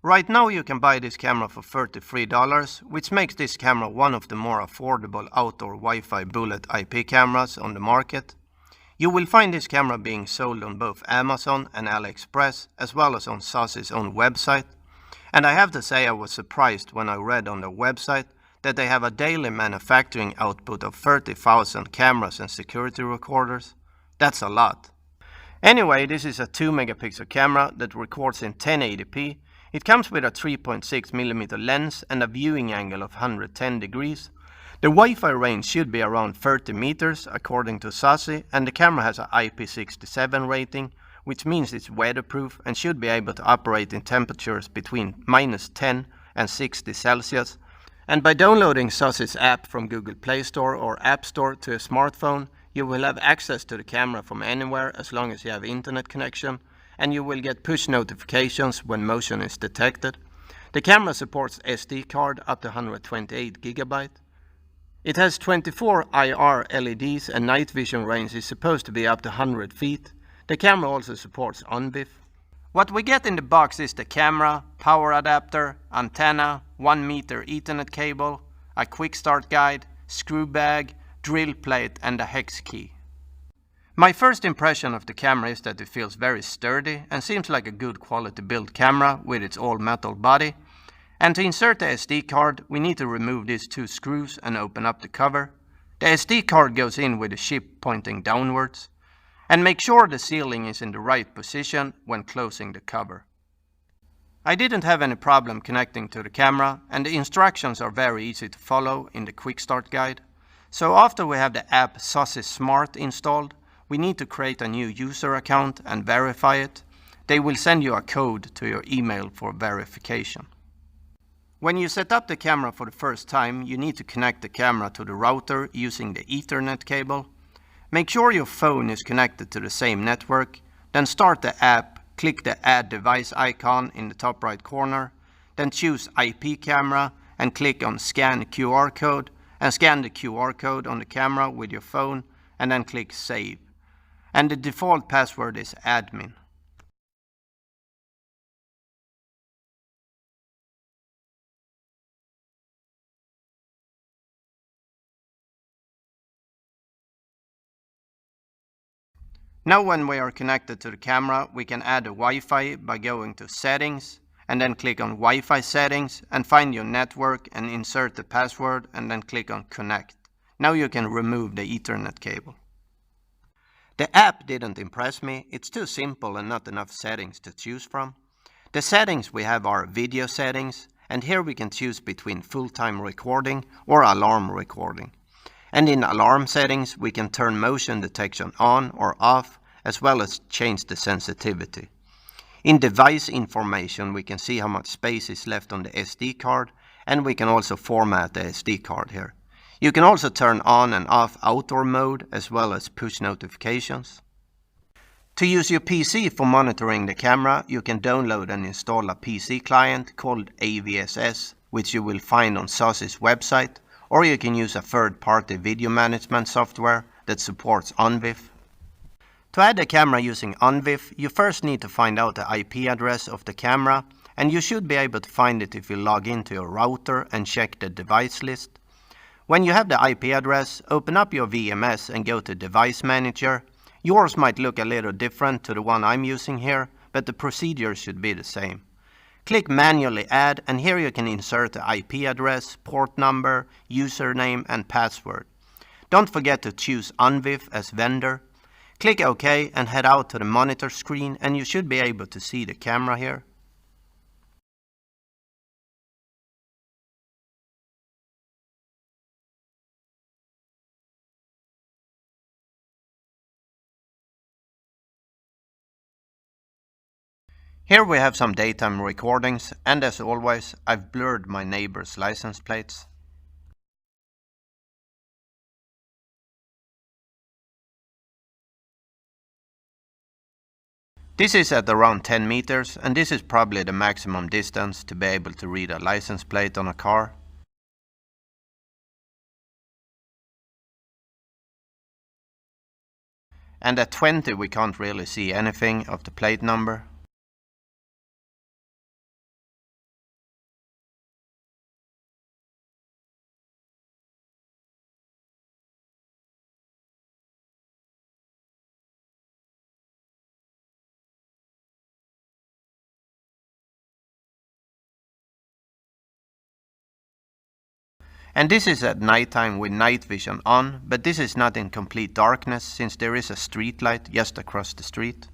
Right now you can buy this camera for $33, which makes this camera one of the more affordable outdoor Wi-Fi bullet IP cameras on the market. You will find this camera being sold on both Amazon and AliExpress, as well as on ZOSI's own website. And I have to say I was surprised when I read on their website that they have a daily manufacturing output of 30,000 cameras and security recorders. That's a lot. Anyway, this is a 2 megapixel camera that records in 1080p. It comes with a 3.6mm lens and a viewing angle of 110 degrees. The Wi-Fi range should be around 30 meters according to ZOSI, and the camera has an IP67 rating, which means it's weatherproof and should be able to operate in temperatures between -10 and 60 Celsius. And by downloading ZOSI's app from Google Play Store or App Store to a smartphone, you will have access to the camera from anywhere as long as you have internet connection, and you will get push notifications when motion is detected. The camera supports SD card up to 128 GB. It has 24 IR LEDs and night vision range is supposed to be up to 100 feet. The camera also supports ONVIF. What we get in the box is the camera, power adapter, antenna, 1 meter Ethernet cable, a quick start guide, screw bag, drill plate and a hex key. My first impression of the camera is that it feels very sturdy and seems like a good quality built camera with its all metal body. And to insert the SD card, we need to remove these 2 screws and open up the cover. The SD card goes in with the chip pointing downwards. And make sure the sealing is in the right position when closing the cover. I didn't have any problem connecting to the camera, and the instructions are very easy to follow in the quick start guide. So after we have the app ZOSI Smart installed, we need to create a new user account and verify it. They will send you a code to your email for verification. When you set up the camera for the first time, you need to connect the camera to the router using the Ethernet cable. Make sure your phone is connected to the same network, then start the app, click the Add Device icon in the top right corner, then choose IP camera and click on Scan QR code and scan the QR code on the camera with your phone and then click Save. And the default password is admin. Now when we are connected to the camera, we can add a Wi-Fi by going to Settings and then click on Wi-Fi Settings and find your network and insert the password and then click on Connect. Now you can remove the Ethernet cable. The app didn't impress me. It's too simple and not enough settings to choose from. The settings we have are video settings, and here we can choose between full-time recording or alarm recording. And in alarm settings, we can turn motion detection on or off, as well as change the sensitivity. In device information, we can see how much space is left on the SD card, and we can also format the SD card here. You can also turn on and off outdoor mode, as well as push notifications. To use your PC for monitoring the camera, you can download and install a PC client called AVSS, which you will find on ZOSI's website. Or you can use a third-party video management software that supports ONVIF. To add the camera using ONVIF, you first need to find out the IP address of the camera, and you should be able to find it if you log into your router and check the device list. When you have the IP address, open up your VMS and go to Device Manager. Yours might look a little different to the one I'm using here, but the procedure should be the same. Click Manually Add, and here you can insert the IP address, port number, username and password. Don't forget to choose ONVIF as vendor. Click OK and head out to the monitor screen, and you should be able to see the camera here. Here we have some Datum Recordings, and as always, I've blurred my neighbor's license plates. This is at around 10 meters, and this is probably the maximum distance to be able to read a license plate on a car. And at 20 we can't really see anything of the plate number. And this is at nighttime with night vision on, but this is not in complete darkness since there is a street light just across the street.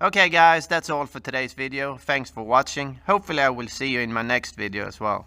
Okay guys, that's all for today's video. Thanks for watching. Hopefully I will see you in my next video as well.